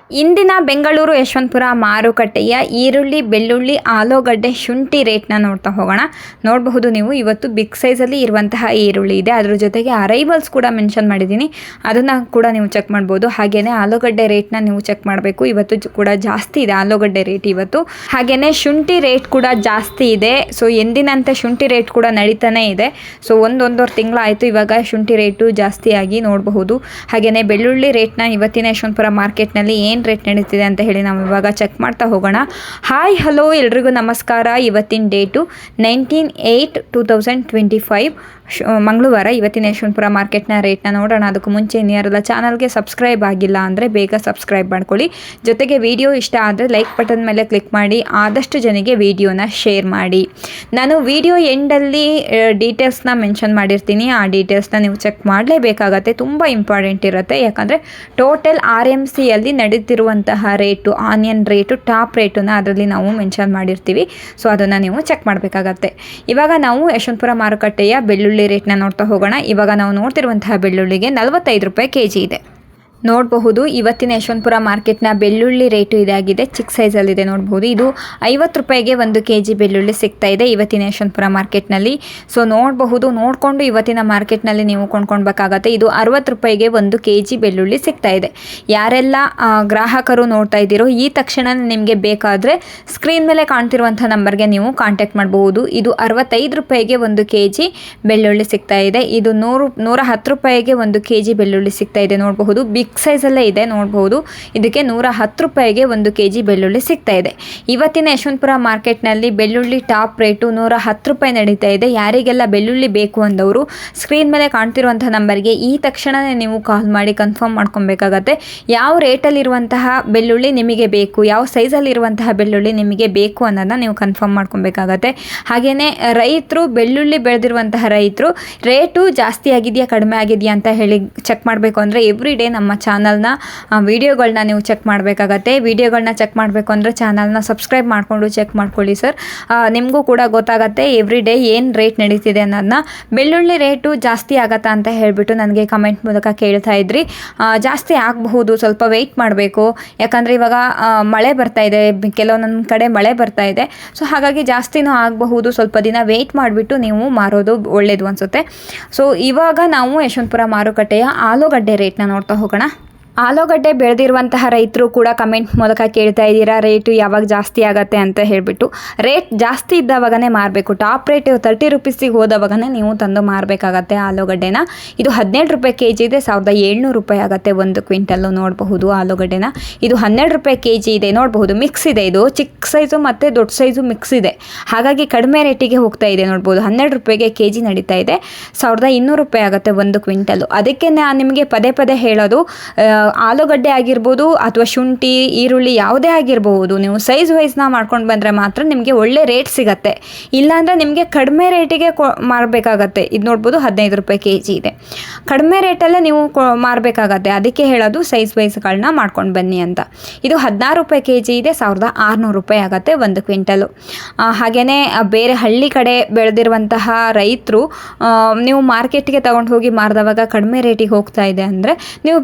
ಇಂದಿನ ಬೆಂಗಳೂರು ಯಶವಂತಪುರ ಮಾರುಕಟ್ಟೆಯ ಈರುಳ್ಳಿ, ಬೆಳ್ಳುಳ್ಳಿ, ಆಲೂಗಡ್ಡೆ, ಶುಂಠಿ ರೇಟ್ನ ನೋಡ್ತಾ ಹೋಗೋಣ. ನೋಡಬಹುದು ನೀವು ಇವತ್ತು ಬಿಗ್ ಸೈಜಲ್ಲಿ ಇರುವಂತಹ ಈರುಳ್ಳಿ ಇದೆ. ಅದ್ರ ಜೊತೆಗೆ ಅರೈವಲ್ಸ್ ಕೂಡ ಮೆನ್ಷನ್ ಮಾಡಿದ್ದೀನಿ, ಅದನ್ನು ಕೂಡ ನೀವು ಚೆಕ್ ಮಾಡ್ಬೋದು. ಹಾಗೆಯೇ ಆಲೂಗಡ್ಡೆ ರೇಟ್ನ ನೀವು ಚೆಕ್ ಮಾಡಬೇಕು. ಇವತ್ತು ಕೂಡ ಜಾಸ್ತಿ ಇದೆ ಆಲೂಗಡ್ಡೆ ರೇಟ್ ಇವತ್ತು. ಹಾಗೆಯೇ ಶುಂಠಿ ರೇಟ್ ಕೂಡ ಜಾಸ್ತಿ ಇದೆ. ಸೊ ಎಂದಿನಂತೆ ಶುಂಠಿ ರೇಟ್ ಕೂಡ ನಡೀತಾನೆ ಇದೆ. ಸೊ ಒಂದೂವರೆ ತಿಂಗಳಾಯಿತು ಇವಾಗ ಶುಂಠಿ ರೇಟು ಜಾಸ್ತಿಯಾಗಿ ನೋಡಬಹುದು. ಹಾಗೆಯೇ ಬೆಳ್ಳುಳ್ಳಿ ರೇಟ್ನ ಇವತ್ತಿನ ಯಶವಂತಪುರ ಮಾರ್ಕೆಟ್ನಲ್ಲಿ ಏನು ರೇಟ್ ನಡೀತಿದೆ ಅಂತ ಹೇಳಿ ನಾವು ಇವಾಗ ಚೆಕ್ ಮಾಡ್ತಾ ಹೋಗೋಣ. ಹಾಯ್ ಹಲೋ ಎಲ್ರಿಗೂ ನಮಸ್ಕಾರ. ಇವತ್ತಿನ ಡೇಟು 19/8/2025 ಮಂಗಳವಾರ. ಇವತ್ತಿನ ಯಶವಂತಪುರ ಮಾರ್ಕೆಟ್ನ ರೇಟ್ನ ನೋಡೋಣ. ಅದಕ್ಕೂ ಮುಂಚೆ ಇನ್ಯಾರೆಲ್ಲ ಚಾನಲ್ಗೆ ಸಬ್ಸ್ಕ್ರೈಬ್ ಆಗಿಲ್ಲ ಅಂದರೆ ಬೇಗ ಸಬ್ಸ್ಕ್ರೈಬ್ ಮಾಡ್ಕೊಳ್ಳಿ. ಜೊತೆಗೆ ವಿಡಿಯೋ ಇಷ್ಟ ಆದರೆ ಲೈಕ್ ಬಟನ್ ಮೇಲೆ ಕ್ಲಿಕ್ ಮಾಡಿ ಆದಷ್ಟು ಜನಕ್ಕೆ ವಿಡಿಯೋನ ಶೇರ್ ಮಾಡಿ. ನಾನು ವಿಡಿಯೋ ಎಂಡಲ್ಲಿ ಡೀಟೇಲ್ಸ್ನ ಮೆನ್ಷನ್ ಮಾಡಿರ್ತೀನಿ. ಆ ಡೀಟೇಲ್ಸ್ನ ನೀವು ಚೆಕ್ ಮಾಡಲೇಬೇಕಾಗತ್ತೆ. ತುಂಬ ಇಂಪಾರ್ಟೆಂಟ್ ಇರುತ್ತೆ. ಯಾಕಂದರೆ ಟೋಟಲ್ RMCಯಲ್ಲಿ ನಡೀತಿರುವಂತಹ ರೇಟು, ಆನಿಯನ್ ರೇಟು, ಟಾಪ್ ರೇಟನ್ನು ಅದರಲ್ಲಿ ನಾವು ಮೆನ್ಷನ್ ಮಾಡಿರ್ತೀವಿ. ಸೊ ಅದನ್ನು ನೀವು ಚೆಕ್ ಮಾಡಬೇಕಾಗತ್ತೆ. ಇವಾಗ ನಾವು ಯಶವಂತಪುರ ಮಾರುಕಟ್ಟೆಯ ಬೆಳ್ಳುಳ್ಳಿ ರೇಟ್ನ ನೋಡ್ತಾ ಹೋಗೋಣ. ಇವಾಗ ನಾವು ನೋಡ್ತಿರುವಂತಹ ಬೆಳ್ಳುಳ್ಳಿಗೆ 45 ರೂಪಾಯಿ ಕೆಜಿ ಇದೆ. ನೋಡಬಹುದು ಇವತ್ತಿನ ಯಶವಂತಪುರ ಮಾರ್ಕೆಟ್ನ ಬೆಳ್ಳುಳ್ಳಿ ರೇಟು ಇದಾಗಿದೆ. ಚಿಕ್ಕ ಸೈಜಲ್ಲಿದೆ ನೋಡಬಹುದು. ಇದು 50 ರೂಪಾಯಿಗೆ 1 kg ಬೆಳ್ಳುಳ್ಳಿ ಸಿಗ್ತಾ ಇದೆ ಇವತ್ತಿನ ಯಶವಂತಪುರ ಮಾರ್ಕೆಟ್ನಲ್ಲಿ. ಸೊ ನೋಡಬಹುದು, ನೋಡಿಕೊಂಡು ಇವತ್ತಿನ ಮಾರ್ಕೆಟ್ನಲ್ಲಿ ನೀವು ಕೊಂಡ್ಕೊಳ್ಬೇಕಾಗತ್ತೆ. ಇದು 60 ರೂಪಾಯಿಗೆ 1 kg ಬೆಳ್ಳುಳ್ಳಿ ಸಿಗ್ತಾ ಇದೆ. ಯಾರೆಲ್ಲ ಗ್ರಾಹಕರು ನೋಡ್ತಾ ಇದ್ದೀರೋ ಈ ತಕ್ಷಣ ನಿಮಗೆ ಬೇಕಾದರೆ ಸ್ಕ್ರೀನ್ ಮೇಲೆ ಕಾಣ್ತಿರುವಂಥ ನಂಬರ್ಗೆ ನೀವು ಕಾಂಟ್ಯಾಕ್ಟ್ ಮಾಡಬಹುದು. ಇದು 65 ರೂಪಾಯಿಗೆ 1 kg ಬೆಳ್ಳುಳ್ಳಿ ಸಿಗ್ತಾ ಇದೆ. ಇದು 110 ರೂಪಾಯಿಗೆ 1 kg ಬೆಳ್ಳುಳ್ಳಿ ಸಿಗ್ತಾ ಇದೆ. ನೋಡಬಹುದು ಬಿಗ್ ಸೈಜಲ್ಲೇ ಇದೆ ನೋಡಬಹುದು. ಇದಕ್ಕೆ 110 ರೂಪಾಯಿಗೆ 1 kg ಬೆಳ್ಳುಳ್ಳಿ ಸಿಗ್ತಾ ಇದೆ. ಇವತ್ತಿನ ಯಶವಂತಪುರ ಮಾರ್ಕೆಟ್ನಲ್ಲಿ ಬೆಳ್ಳುಳ್ಳಿ ಟಾಪ್ ರೇಟು 110 ರೂಪಾಯಿ ನಡೀತಾ ಇದೆ. ಯಾರಿಗೆಲ್ಲ ಬೆಳ್ಳುಳ್ಳಿ ಬೇಕು ಅಂದವರು ಸ್ಕ್ರೀನ್ ಮೇಲೆ ಕಾಣ್ತಿರುವಂಥ ನಂಬರ್ಗೆ ಈ ತಕ್ಷಣವೇ ನೀವು ಕಾಲ್ ಮಾಡಿ ಕನ್ಫರ್ಮ್ ಮಾಡ್ಕೊಬೇಕಾಗತ್ತೆ. ಯಾವ ರೇಟಲ್ಲಿರುವಂತಹ ಬೆಳ್ಳುಳ್ಳಿ ನಿಮಗೆ ಬೇಕು, ಯಾವ ಸೈಜಲ್ಲಿರುವಂತಹ ಬೆಳ್ಳುಳ್ಳಿ ನಿಮಗೆ ಬೇಕು ಅನ್ನೋದನ್ನ ನೀವು ಕನ್ಫರ್ಮ್ ಮಾಡ್ಕೊಬೇಕಾಗತ್ತೆ. ಹಾಗೆಯೇ ರೈತರು, ಬೆಳ್ಳುಳ್ಳಿ ಬೆಳೆದಿರುವಂತಹ ರೈತರು ರೇಟು ಜಾಸ್ತಿ ಆಗಿದೆಯಾ ಕಡಿಮೆ ಆಗಿದೆಯಾ ಅಂತ ಹೇಳಿ ಚೆಕ್ ಮಾಡಬೇಕು ಅಂದರೆ ಎವ್ರಿ ಡೇ ನಮ್ಮ ಚಾನಲ್ನ ವಿಡಿಯೋಗಳನ್ನ ನೀವು ಚೆಕ್ ಮಾಡಬೇಕಾಗತ್ತೆ. ವಿಡಿಯೋಗಳನ್ನ ಚೆಕ್ ಮಾಡಬೇಕು ಅಂದರೆ ಚಾನಲ್ನ ಸಬ್ಸ್ಕ್ರೈಬ್ ಮಾಡಿಕೊಂಡು ಚೆಕ್ ಮಾಡ್ಕೊಳ್ಳಿ ಸರ್. ನಿಮಗೂ ಕೂಡ ಗೊತ್ತಾಗತ್ತೆ ಎವ್ರಿ ಡೇ ಏನು ರೇಟ್ ನಡೀತಿದೆ ಅನ್ನೋದನ್ನ. ಬೆಳ್ಳುಳ್ಳಿ ರೇಟು ಜಾಸ್ತಿ ಆಗತ್ತಾ ಅಂತ ಹೇಳಿಬಿಟ್ಟು ನನಗೆ ಕಮೆಂಟ್ ಮೂಲಕ ಕೇಳ್ತಾ ಇದ್ರಿ. ಜಾಸ್ತಿ ಆಗಬಹುದು, ಸ್ವಲ್ಪ ವೆಯ್ಟ್ ಮಾಡಬೇಕು. ಯಾಕಂದರೆ ಇವಾಗ ಮಳೆ ಬರ್ತಾ ಇದೆ, ಕೆಲವೊಂದೊಂದು ಕಡೆ ಮಳೆ ಬರ್ತಾ ಇದೆ. ಸೊ ಹಾಗಾಗಿ ಜಾಸ್ತಿನೂ ಆಗಬಹುದು. ಸ್ವಲ್ಪ ದಿನ ವೆಯ್ಟ್ ಮಾಡಿಬಿಟ್ಟು ನೀವು ಮಾರೋದು ಒಳ್ಳೆಯದು ಅನಿಸುತ್ತೆ. ಸೊ ಇವಾಗ ನಾವು ಯಶವಂತಪುರ ಮಾರುಕಟ್ಟೆಯ ಆಲೂಗಡ್ಡೆ ರೇಟ್ನ ನೋಡ್ತಾ ಹೋಗೋಣ. ಆಲೂಗಡ್ಡೆ ಬೆಳೆದಿರುವಂತಹ ರೈತರು ಕೂಡ ಕಮೆಂಟ್ ಮೂಲಕ ಕೇಳ್ತಾ ಇದ್ದೀರಾ ರೇಟು ಯಾವಾಗ ಜಾಸ್ತಿ ಆಗತ್ತೆ ಅಂತ ಹೇಳಿಬಿಟ್ಟು. ರೇಟ್ ಜಾಸ್ತಿ ಇದ್ದವಾಗನೇ ಮಾರಬೇಕು. ಟಾಪ್ ರೇಟ್ 30 ರೂಪೀಸಿಗೆ ಹೋದವಾಗನೇ ನೀವು ತಂದು ಮಾರಬೇಕಾಗತ್ತೆ ಆಲೂಗಡ್ಡೆನ. ಇದು 17 ರೂಪಾಯಿ ಕೆಜಿ ಇದೆ. 1700 ರೂಪಾಯಿ ಆಗುತ್ತೆ 1 ಕ್ವಿಂಟಲ್ಲು. ನೋಡಬಹುದು ಆಲೂಗಡ್ಡೆನ. ಇದು 12 ರೂಪಾಯಿ ಕೆಜಿ ಇದೆ. ನೋಡಬಹುದು ಮಿಕ್ಸ್ ಇದೆ. ಇದು ಚಿಕ್ಕ ಸೈಜು ಮತ್ತು ದೊಡ್ಡ ಸೈಜು ಮಿಕ್ಸ್ ಇದೆ. ಹಾಗಾಗಿ ಕಡಿಮೆ ರೇಟಿಗೆ ಹೋಗ್ತಾ ಇದೆ. ನೋಡ್ಬೋದು 12 ರೂಪಾಯಿಗೆ ಕೆಜಿ ನಡೀತಾ ಇದೆ. 1200 ರೂಪಾಯಿ ಆಗುತ್ತೆ 1 ಕ್ವಿಂಟಲ್ಲು. ಅದಕ್ಕೆ ನಾನು ನಿಮಗೆ ಪದೇ ಪದೇ ಹೇಳೋದು, ಆಲೂಗಡ್ಡೆ ಆಗಿರ್ಬೋದು ಅಥವಾ ಶುಂಠಿ, ಈರುಳ್ಳಿ ಯಾವುದೇ ಆಗಿರಬಹುದು, ನೀವು ಸೈಜ್ ವೈಸ್ನ ಮಾಡ್ಕೊಂಡು ಬಂದರೆ ಮಾತ್ರ ನಿಮಗೆ ಒಳ್ಳೆ ರೇಟ್ ಸಿಗತ್ತೆ. ಇಲ್ಲಾಂದರೆ ನಿಮಗೆ ಕಡಿಮೆ ರೇಟಿಗೆ ಮಾರಬೇಕಾಗತ್ತೆ. ಇದು ನೋಡ್ಬೋದು 15 ರೂಪಾಯಿ ಕೆಜಿ ಇದೆ. ಕಡಿಮೆ ರೇಟಲ್ಲೇ ನೀವು ಮಾರಬೇಕಾಗತ್ತೆ. ಅದಕ್ಕೆ ಹೇಳೋದು ಸೈಜ್ ವೈಸ್ಗಳನ್ನ ಮಾಡ್ಕೊಂಡು ಬನ್ನಿ ಅಂತ. ಇದು 16 ರೂಪಾಯಿ ಕೆಜಿ ಇದೆ. 1600 ರೂಪಾಯಿ ಆಗುತ್ತೆ 1 ಕ್ವಿಂಟಲು. ಹಾಗೆಯೇ ಬೇರೆ ಹಳ್ಳಿ ಕಡೆ ಬೆಳೆದಿರುವಂತಹ ರೈತರು ನೀವು ಮಾರ್ಕೆಟ್ಗೆ ತಗೊಂಡು ಹೋಗಿ ಮಾರಿದವಾಗ ಕಡಿಮೆ ರೇಟಿಗೆ ಹೋಗ್ತಾ ಇದೆ ಅಂದರೆ ನೀವು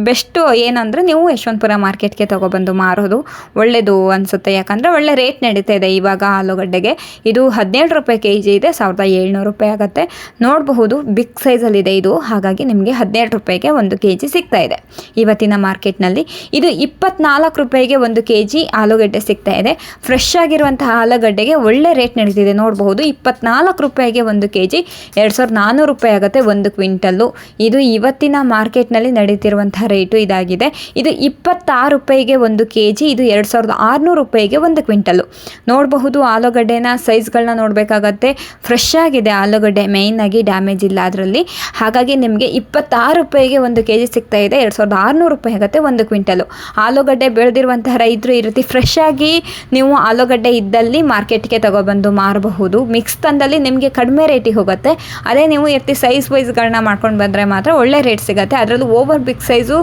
ಬೆಸ್ಟು ಏನಂದರೆ ನೀವು ಯಶವಂತಪುರ ಮಾರ್ಕೆಟ್ಗೆ ತೊಗೊಬಂದು ಮಾರೋದು ಒಳ್ಳೆಯದು ಅನಿಸುತ್ತೆ. ಯಾಕಂದರೆ ಒಳ್ಳೆ ರೇಟ್ ನಡೀತಾ ಇದೆ ಇವಾಗ ಆಲೂಗಡ್ಡೆಗೆ. ಇದು 17 ರೂಪಾಯಿ ಕೆಜಿ ಇದೆ. 1700 ರೂಪಾಯಿ ಆಗುತ್ತೆ. ನೋಡಬಹುದು ಬಿಗ್ ಸೈಜಲ್ಲಿದೆ ಇದು. ಹಾಗಾಗಿ ನಿಮಗೆ 17 ರೂಪಾಯಿಗೆ 1 kg ಸಿಗ್ತಾ ಇದೆ ಇವತ್ತಿನ ಮಾರ್ಕೆಟ್ನಲ್ಲಿ. ಇದು 24 ರೂಪಾಯಿಗೆ 1 kg ಆಲೂಗಡ್ಡೆ ಸಿಗ್ತಾ ಇದೆ. ಫ್ರೆಶ್ ಆಗಿರುವಂತಹ ಆಲೂಗಡ್ಡೆಗೆ ಒಳ್ಳೆ ರೇಟ್ ನಡೀತಿದೆ. ನೋಡಬಹುದು 24 ರೂಪಾಯಿಗೆ 1 kg 2400 ರೂಪಾಯಿ ಆಗುತ್ತೆ 1 ಕ್ವಿಂಟಲ್ಲು. ಇದು ಇವತ್ತಿನ ಮಾರ್ಕೆಟ್ನಲ್ಲಿ ನಡೀತಿರುವಂತಹ ರೇಟು ಇದಾಗಿದೆ. ಇದು 26 ರೂಪಾಯಿಗೆ 1 kg. ಇದು 2600 ರೂಪಾಯಿಗೆ 1 ಕ್ವಿಂಟಲ್ಲು. ನೋಡಬಹುದು ಆಲೂಗಡ್ಡೆನ ಸೈಜ್ಗಳನ್ನ ನೋಡಬೇಕಾಗತ್ತೆ. ಫ್ರೆಶ್ ಆಗಿದೆ ಆಲೂಗಡ್ಡೆ, ಮೇಯ್ನಾಗಿ ಡ್ಯಾಮೇಜ್ ಇಲ್ಲ ಅದರಲ್ಲಿ. ಹಾಗಾಗಿ ನಿಮಗೆ 26 ರೂಪಾಯಿಗೆ 1 kg ಸಿಗ್ತಾ ಇದೆ. 2600 ರೂಪಾಯಿ ಆಗುತ್ತೆ 1 ಕ್ವಿಂಟಲ್ಲು. ಆಲೂಗಡ್ಡೆ ಬೆಳೆದಿರುವಂತಹ ರೈತರು ಈ ರೀತಿ ಫ್ರೆಶ್ ಆಗಿ ನೀವು ಆಲೂಗಡ್ಡೆ ಇದ್ದಲ್ಲಿ ಮಾರ್ಕೆಟ್ಗೆ ತಗೊಬಂದು ಮಾರಬಹುದು. ಮಿಕ್ಸ್ ತಂದಲ್ಲಿ ನಿಮಗೆ ಕಡಿಮೆ ರೇಟಿಗೆ ಹೋಗುತ್ತೆ. ಅದೇ ನೀವು ಈ ರೀತಿ ಸೈಜ್ ವೈಸ್ಗಳನ್ನ ಮಾಡ್ಕೊಂಡು ಬಂದರೆ ಮಾತ್ರ ಒಳ್ಳೆ ರೇಟ್ ಸಿಗುತ್ತೆ. ಅದರಲ್ಲೂ over big size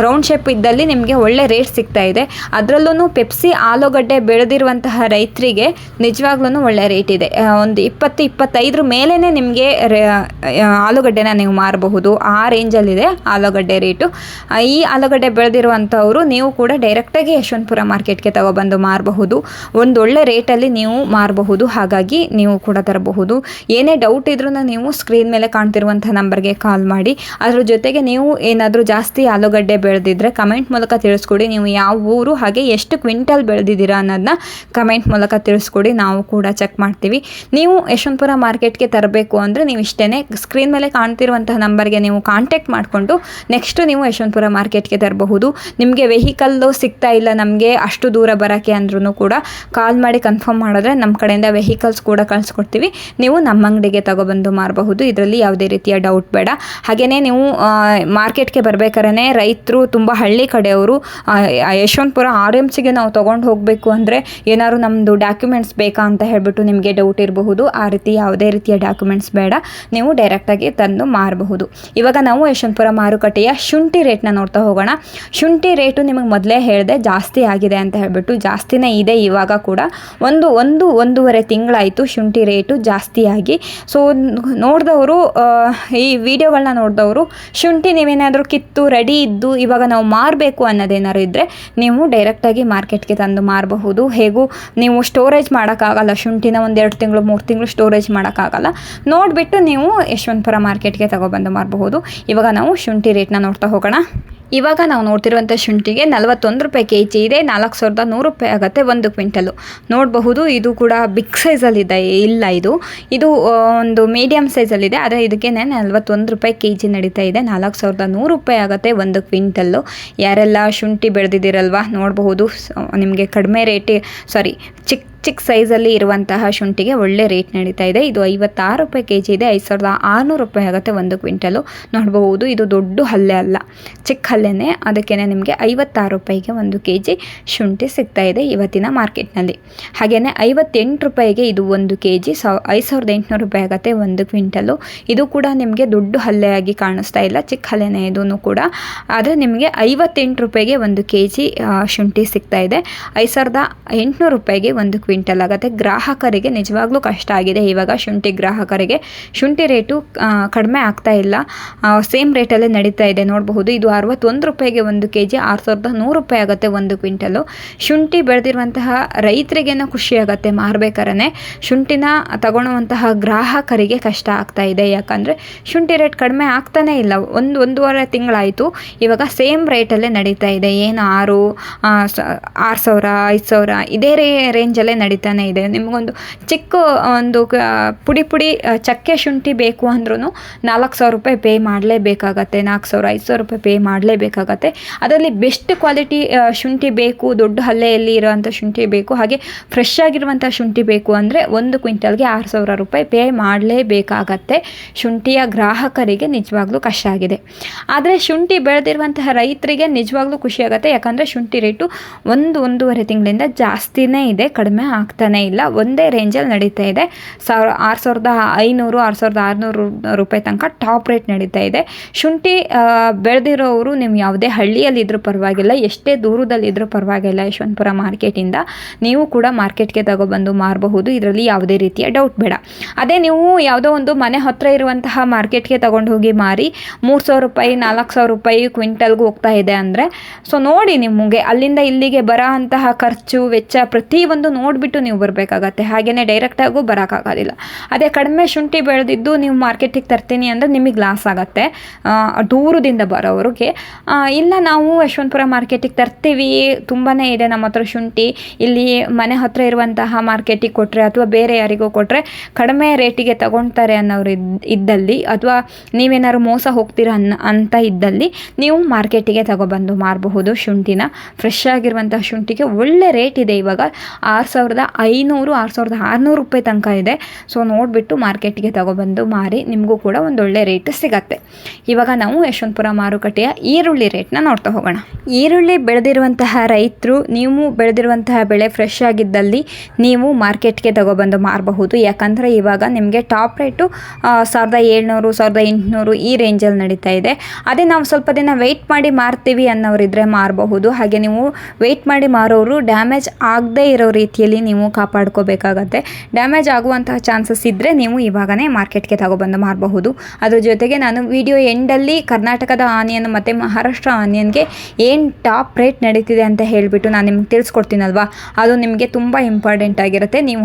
round shape ಇದ್ದಲ್ಲಿ ನಿಮಗೆ ಒಳ್ಳೆ ರೇಟ್ ಸಿಗ್ತಾ ಇದೆ. ಅದರಲ್ಲೂ ಪೆಪ್ಸಿ ಆಲೂಗಡ್ಡೆ ಬೆಳೆದಿರುವಂತಹ ರೈತರಿಗೆ ನಿಜವಾಗ್ಲೂ ಒಳ್ಳೆ ರೇಟ್ ಇದೆ. ಒಂದು 20-25 ಮೇಲೇ ನಿಮಗೆ ಆಲೂಗಡ್ಡೆನ ನೀವು ಮಾರಬಹುದು. ಆ ರೇಂಜಲ್ಲಿದೆ ಆಲೂಗಡ್ಡೆ ರೇಟು. ಈ ಆಲೂಗಡ್ಡೆ ಬೆಳೆದಿರುವಂಥವರು ನೀವು ಕೂಡ ಡೈರೆಕ್ಟಾಗಿ ಯಶವಂತಪುರ ಮಾರ್ಕೆಟ್ಗೆ ತಗೊಬಂದು ಮಾರಬಹುದು. ಒಂದು ಒಳ್ಳೆ ರೇಟಲ್ಲಿ ನೀವು ಮಾರಬಹುದು. ಹಾಗಾಗಿ ನೀವು ಕೂಡ ತರಬಹುದು. ಏನೇ ಡೌಟ್ ಇದ್ರೂ ನೀವು ಸ್ಕ್ರೀನ್ ಮೇಲೆ ಕಾಣ್ತಿರುವಂಥ ನಂಬರ್ಗೆ ಕಾಲ್ ಮಾಡಿ. ಅದ್ರ ಜೊತೆಗೆ ನೀವು ಏನಾದರೂ ಜಾಸ್ತಿ ಆಲೂಗಡ್ಡೆ ಬೆಳೆದಿದ್ರೆ ಕಮೆಂಟ್ ಮೂಲಕ ತಿಳಿಸ್ಕೊಡಿ. ನೀವು ಯಾವ ಊರು ಹಾಗೆ ಎಷ್ಟು ಕ್ವಿಂಟಲ್ ಬೆಳೆದಿದ್ದೀರಾ ಅನ್ನೋದನ್ನ ಕಮೆಂಟ್ ಮೂಲಕ ತಿಳಿಸ್ಕೊಡಿ. ನಾವು ಕೂಡ ಚೆಕ್ ಮಾಡ್ತೀವಿ. ನೀವು ಯಶವಂತಪುರ ಮಾರ್ಕೆಟ್ಗೆ ತರಬೇಕು ಅಂದರೆ ನೀವು ಇಷ್ಟೇ ಸ್ಕ್ರೀನ್ ಮೇಲೆ ಕಾಣ್ತಿರುವಂತಹ ನಂಬರ್ಗೆ ನೀವು ಕಾಂಟ್ಯಾಕ್ಟ್ ಮಾಡಿಕೊಂಡು ನೆಕ್ಸ್ಟು ನೀವು ಯಶವಂತಪುರ ಮಾರ್ಕೆಟ್ಗೆ ತರಬಹುದು. ನಿಮಗೆ ವೆಹಿಕಲ್ಲು ಸಿಗ್ತಾ ಇಲ್ಲ ನಮಗೆ ಅಷ್ಟು ದೂರ ಬರೋಕ್ಕೆ ಅಂದ್ರೂ ಕೂಡ ಕಾಲ್ ಮಾಡಿ ಕನ್ಫರ್ಮ್ ಮಾಡಿದ್ರೆ ನಮ್ಮ ಕಡೆಯಿಂದ ವೆಹಿಕಲ್ಸ್ ಕೂಡ ಕಳಿಸ್ಕೊಡ್ತೀವಿ. ನೀವು ನಮ್ಮ ಅಂಗಡಿಗೆ ತಗೊಬಂದು ಮಾರಬಹುದು. ಇದರಲ್ಲಿ ಯಾವುದೇ ರೀತಿಯ ಡೌಟ್ ಬೇಡ. ಹಾಗೆಯೇ ನೀವು ಮಾರ್ಕೆಟ್ಗೆ ಬರ್ಬೇಕಾದ್ರೆ ರೈತರು ತುಂಬ ಹಳ್ಳಿ ಕಡೆಯವರು ಯಶವಂತಪುರ RMCಗೆ ನಾವು ತೊಗೊಂಡು ಹೋಗಬೇಕು ಅಂದರೆ ಏನಾದ್ರು ನಮ್ಮದು ಡಾಕ್ಯುಮೆಂಟ್ಸ್ ಬೇಕಾ ಅಂತ ಹೇಳಿಬಿಟ್ಟು ನಿಮಗೆ ಡೌಟ್ ಇರಬಹುದು. ಆ ರೀತಿ ಯಾವುದೇ ರೀತಿಯ ಡಾಕ್ಯುಮೆಂಟ್ಸ್ ಬೇಡ, ನೀವು ಡೈರೆಕ್ಟಾಗಿ ತಂದು ಮಾರಬಹುದು. ಇವಾಗ ನಾವು ಯಶವಂತಪುರ ಮಾರುಕಟ್ಟೆಯ ಶುಂಠಿ ರೇಟ್ನ ನೋಡ್ತಾ ಹೋಗೋಣ. ಶುಂಠಿ ರೇಟು ನಿಮಗೆ ಮೊದಲೇ ಹೇಳಿದೆ ಜಾಸ್ತಿ ಆಗಿದೆ ಅಂತ ಹೇಳಿಬಿಟ್ಟು. ಜಾಸ್ತಿನೇ ಇದೆ ಇವಾಗ ಕೂಡ. ಒಂದೂವರೆ ತಿಂಗಳಾಯಿತು ಶುಂಠಿ ರೇಟು ಜಾಸ್ತಿಯಾಗಿ. ಸೊ ನೋಡಿದವರು ಈ ವಿಡಿಯೋಗಳನ್ನ ನೋಡಿದವರು ಶುಂಠಿ ನೀವೇನಾದರೂ ಕಿತ್ತು ರೆಡಿ ಇದ್ದು ಇವಾಗ ನಾವು ಮಾರಬೇಕು ಅನ್ನೋದೇನಾದ್ರು ಇದ್ದರೆ ನೀವು ಡೈರೆಕ್ಟಾಗಿ ಮಾರ್ಕೆಟ್ಗೆ ತಂದು ಮಾರಬಹುದು. ಹೇಗೂ ನೀವು ಸ್ಟೋರೇಜ್ ಮಾಡೋಕ್ಕಾಗಲ್ಲ ಶುಂಠಿನ 1-2 ತಿಂಗಳು 3 ತಿಂಗಳು ಸ್ಟೋರೇಜ್ ಮಾಡೋಕ್ಕಾಗಲ್ಲ. ನೋಡಿಬಿಟ್ಟು ನೀವು ಯಶವಂತಪುರ ಮಾರ್ಕೆಟ್ಗೆ ತಗೊಬಂದು ಮಾರಬಹುದು. ಇವಾಗ ನಾವು ಶುಂಠಿ ರೇಟ್ನ ನೋಡ್ತಾ ಹೋಗೋಣ. ಇವಾಗ ನಾವು ನೋಡ್ತಿರುವಂಥ ಶುಂಠಿಗೆ 41 ರೂಪಾಯಿ kg ಇದೆ. 4100 ರೂಪಾಯಿ ಆಗುತ್ತೆ 1 ಕ್ವಿಂಟಲು. ನೋಡಬಹುದು ಇದು ಕೂಡ ಬಿಗ್ ಸೈಜಲ್ಲಿದೆ ಇಲ್ಲ, ಇದು ಒಂದು ಮೀಡಿಯಮ್ ಸೈಜಲ್ಲಿದೆ. ಆದರೆ ಇದಕ್ಕೆ 41 ರೂಪಾಯಿ kg ನಡೀತಾ ಇದೆ. 4100 ರೂಪಾಯಿ ಆಗುತ್ತೆ 1 ಕ್ವಿಂಟಲ್ಲು. ಯಾರೆಲ್ಲ ಶುಂಠಿ ಬೆಳೆದಿದ್ದೀರಲ್ವ ನೋಡಬಹುದು. ನಿಮಗೆ ಕಡಿಮೆ ರೇಟ್ ಚಿಕ್ಕ ಸೈಜಲ್ಲಿ ಇರುವಂತಹ ಶುಂಠಿಗೆ ಒಳ್ಳೆ ರೇಟ್ ನಡೀತಾ ಇದೆ. ಇದು 56 ರೂಪಾಯಿ kg ಇದೆ. 5600 ರೂಪಾಯಿ ಆಗುತ್ತೆ 1 ಕ್ವಿಂಟಲು. ನೋಡಬಹುದು ಇದು ದೊಡ್ಡ ಹಲ್ಲೆ ಅಲ್ಲ, ಚಿಕ್ಕ ಹಲ್ಲೆನೇ. ಅದಕ್ಕೇ ನಿಮಗೆ 56 ರೂಪಾಯಿಗೆ 1 kg ಶುಂಠಿ ಸಿಗ್ತಾ ಇದೆ ಇವತ್ತಿನ ಮಾರ್ಕೆಟ್ನಲ್ಲಿ. ಹಾಗೆಯೇ 58 ರೂಪಾಯಿಗೆ ಇದು 1 kg 5800 ರೂಪಾಯಿ ಆಗುತ್ತೆ 1 ಕ್ವಿಂಟಲು. ಇದು ಕೂಡ ನಿಮಗೆ ದೊಡ್ಡ ಹಲ್ಲೆಯಾಗಿ ಕಾಣಿಸ್ತಾ ಇಲ್ಲ, ಚಿಕ್ಕ ಹಲ್ಲೆನೇ ಇದೂ ಕೂಡ. ಆದರೆ ನಿಮಗೆ 58 ರೂಪಾಯಿಗೆ 1 kg ಶುಂಠಿ ಸಿಗ್ತಾ ಇದೆ. 5800 ರೂಪಾಯಿಗೆ 1 ಕ್ವಿಂಟಲ್ ಆಗುತ್ತೆ. ಗ್ರಾಹಕರಿಗೆ ನಿಜವಾಗ್ಲೂ ಕಷ್ಟ ಆಗಿದೆ ಇವಾಗ. ಗ್ರಾಹಕರಿಗೆ ಶುಂಠಿ ರೇಟು ಕಡಿಮೆ ಆಗ್ತಾ ಇಲ್ಲ, ಸೇಮ್ ರೇಟಲ್ಲೇ ನಡೀತಾ ಇದೆ. ನೋಡಬಹುದು ಇದು 61 ರೂಪಾಯಿಗೆ 1 kg 6100 ರೂಪಾಯಿ ಆಗುತ್ತೆ 1 ಕ್ವಿಂಟಲು. ಶುಂಠಿ ಬೆಳೆದಿರುವಂತಹ ರೈತರಿಗೇನೋ ಖುಷಿ ಆಗುತ್ತೆ ಮಾರಬೇಕಾದ್ರೆ. ಶುಂಠಿನ ತಗೊಳ್ಳುವಂತಹ ಗ್ರಾಹಕರಿಗೆ ಕಷ್ಟ ಆಗ್ತಾ ಇದೆ. ಯಾಕಂದರೆ ಶುಂಠಿ ರೇಟ್ ಕಡಿಮೆ ಆಗ್ತಾನೇ ಇಲ್ಲ. ಒಂದೂವರೆ ತಿಂಗಳಾಯಿತು ಇವಾಗ ಸೇಮ್ ರೇಟಲ್ಲೇ ನಡೀತಾ ಇದೆ. ಏನು 6000 5000 ಇದೇ ರೇಂಜಲ್ಲೇ ನಡೀತಾನೆ ಇದೆ. ನಿಮಗೊಂದು ಚಿಕ್ಕ ಒಂದು ಪುಡಿ ಚಕ್ಕೆ ಶುಂಠಿ ಬೇಕು ಅಂದ್ರೂ 4000 ರೂಪಾಯಿ ಪೇ ಮಾಡಲೇಬೇಕಾಗತ್ತೆ. 4000 5000 ರೂಪಾಯಿ ಪೇ ಮಾಡಲೇಬೇಕಾಗತ್ತೆ. ಅದರಲ್ಲಿ ಬೆಸ್ಟ್ ಕ್ವಾಲಿಟಿ ಶುಂಠಿ ಬೇಕು, ದೊಡ್ಡ ಹಲ್ಲೆಯಲ್ಲಿ ಇರೋವಂಥ ಶುಂಠಿ ಬೇಕು, ಹಾಗೆ ಫ್ರೆಶ್ ಆಗಿರುವಂಥ ಶುಂಠಿ ಬೇಕು ಅಂದರೆ 1 ಕ್ವಿಂಟಲ್ಗೆ 6000 ರೂಪಾಯಿ ಪೇ ಮಾಡಲೇಬೇಕಾಗತ್ತೆ. ಶುಂಠಿಯ ಗ್ರಾಹಕರಿಗೆ ನಿಜವಾಗ್ಲೂ ಕಷ್ಟ ಆಗಿದೆ. ಆದರೆ ಶುಂಠಿ ಬೆಳೆದಿರುವಂತಹ ರೈತರಿಗೆ ನಿಜವಾಗ್ಲೂ ಖುಷಿ ಆಗುತ್ತೆ. ಯಾಕಂದರೆ ಶುಂಠಿ ರೇಟು ಒಂದೂವರೆ ತಿಂಗಳಿಂದ ಜಾಸ್ತಿನೇ ಇದೆ, ಕಡಿಮೆ ಆಗ್ತಾನೆ ಇಲ್ಲ. ಒಂದೇ ರೇಂಜಲ್ಲಿ ನಡೀತಾ ಇದೆ. 6500 6600 ರೂಪಾಯಿ ತನಕ ಟಾಪ್ ರೇಟ್ ನಡೀತಾ ಇದೆ. ಶುಂಠಿ ಬೆಳೆದಿರೋರು ನೀವು ಯಾವುದೇ ಹಳ್ಳಿಯಲ್ಲಿದ್ದರೂ ಪರವಾಗಿಲ್ಲ, ಎಷ್ಟೇ ದೂರದಲ್ಲಿದ್ದರೂ ಪರವಾಗಿಲ್ಲ, ಯಶವಂತಪುರ ಮಾರ್ಕೆಟಿಂದ ನೀವು ಕೂಡ ಮಾರ್ಕೆಟ್ಗೆ ತಗೊಬಂದು ಮಾರಬಹುದು. ಇದರಲ್ಲಿ ಯಾವುದೇ ರೀತಿಯ ಡೌಟ್ ಬೇಡ. ಅದೇ ನೀವು ಯಾವುದೋ ಒಂದು ಮನೆ ಹತ್ತಿರ ಇರುವಂತಹ ಮಾರ್ಕೆಟ್ಗೆ ತಗೊಂಡು ಹೋಗಿ ಮಾರಿ 3000 ರೂಪಾಯಿ 4000 ರೂಪಾಯಿ ಕ್ವಿಂಟಲ್ಗೆ ಹೋಗ್ತಾ ಇದೆ ಅಂದರೆ ಸೊ ನೋಡಿ, ನಿಮಗೆ ಅಲ್ಲಿಂದ ಇಲ್ಲಿಗೆ ಬರೋ ಅಂತಹ ಖರ್ಚು ವೆಚ್ಚ ಪ್ರತಿಯೊಂದು ನೋಡಿಬಿಟ್ಟು ನೀವು ಬರಬೇಕಾಗತ್ತೆ. ಹಾಗೆಯೇ ಡೈರೆಕ್ಟಾಗೂ ಬರೋಕ್ಕಾಗೋದಿಲ್ಲ. ಅದೇ ಕಡಿಮೆ ಶುಂಠಿ ಬೆಳೆದಿದ್ದು ನೀವು ಮಾರ್ಕೆಟಿಗೆ ತರ್ತೀನಿ ಅಂದರೆ ನಿಮಗೆ ಲಾಸ್ ಆಗುತ್ತೆ ದೂರದಿಂದ ಬರೋವ್ರಿಗೆ. ಇಲ್ಲ ನಾವು ಯಶವಂತಪುರ ಮಾರ್ಕೆಟಿಗೆ ತರ್ತೀವಿ, ತುಂಬಾ ಇದೆ ನಮ್ಮ ಹತ್ರ ಶುಂಠಿ, ಇಲ್ಲಿ ಮನೆ ಹತ್ತಿರ ಇರುವಂತಹ ಮಾರ್ಕೆಟಿಗೆ ಕೊಟ್ಟರೆ ಅಥವಾ ಬೇರೆ ಯಾರಿಗೂ ಕೊಟ್ಟರೆ ಕಡಿಮೆ ರೇಟಿಗೆ ತಗೊಳ್ತಾರೆ ಅನ್ನೋರು ಇದ್ದಲ್ಲಿ, ಅಥವಾ ನೀವೇನಾದ್ರು ಮೋಸ ಹೋಗ್ತೀರಾ ಅಂತ ಇದ್ದಲ್ಲಿ ನೀವು ಮಾರ್ಕೆಟಿಗೆ ತಗೊಬಂದು ಮಾರಬಹುದು ಶುಂಠಿನ. ಫ್ರೆಶ್ ಆಗಿರುವಂಥ ಶುಂಠಿಗೆ ಒಳ್ಳೆ ರೇಟ್ ಇದೆ ಇವಾಗ. 6000 6,500 6,600 ರೂಪಾಯಿ ತನಕ ಇದೆ. ಸೊ ನೋಡಿಬಿಟ್ಟು ಮಾರ್ಕೆಟ್ಗೆ ತಗೊಬಂದು ಮಾರಿ ನಿಮಗೂ ಕೂಡ ಒಂದೊಳ್ಳೆ ರೇಟ್ ಸಿಗತ್ತೆ. ಇವಾಗ ನಾವು ಯಶವಂತಪುರ ಮಾರುಕಟ್ಟೆಯ ಈರುಳ್ಳಿ ರೇಟ್ನ ನೋಡ್ತಾ ಹೋಗೋಣ. ಈರುಳ್ಳಿ ಬೆಳೆದಿರುವಂತಹ ರೈತರು ನೀವು ಬೆಳೆದಿರುವಂತಹ ಬೆಳೆ ಫ್ರೆಶ್ ಆಗಿದ್ದಲ್ಲಿ ನೀವು ಮಾರ್ಕೆಟ್ಗೆ ತಗೊಬಂದು ಮಾರಬಹುದು. ಯಾಕಂದರೆ ಇವಾಗ ನಿಮಗೆ ಟಾಪ್ ರೇಟು 1,700 1,800 ಈ ರೇಂಜಲ್ಲಿ ನಡೀತಾ ಇದೆ. ಅದೇ ನಾವು ಸ್ವಲ್ಪ ದಿನ ವೆಯ್ಟ್ ಮಾಡಿ ಮಾರ್ತೀವಿ ಅನ್ನೋರಿದ್ರೆ ಮಾರಬಹುದು. ಹಾಗೆ ನೀವು ವೆಯ್ಟ್ ಮಾಡಿ ಮಾರೋರು ಡ್ಯಾಮೇಜ್ ಆಗದೇ ಇರೋ ರೀತಿಯಲ್ಲಿ ನೀವು ಕಾಪಾಡ್ಕೋಬೇಕಾಗತ್ತೆ. ಡ್ಯಾಮೇಜ್ ಆಗುವಂತಹ ಚಾನ್ಸಸ್ ಇದ್ದರೆ ನೀವು ಇವಾಗನೇ ಮಾರ್ಕೆಟ್ಗೆ ತಗೊಬಂದು ಮಾರಬಹುದು. ಅದ್ರ ಜೊತೆಗೆ ನಾನು ವಿಡಿಯೋ ಎಂಡಲ್ಲಿ ಕರ್ನಾಟಕದ ಆನಿಯನ್ ಮತ್ತು ಮಹಾರಾಷ್ಟ್ರ ಆನಿಯನ್ಗೆ ಏನು ಟಾಪ್ ರೇಟ್ ನಡೀತಿದೆ ಅಂತ ಹೇಳಿಬಿಟ್ಟು ನಾನು ನಿಮ್ಗೆ ತಿಳಿಸ್ಕೊಡ್ತೀನಲ್ವಾ, ಅದು ನಿಮಗೆ ತುಂಬ ಇಂಪಾರ್ಟೆಂಟ್ ಆಗಿರುತ್ತೆ. ನೀವು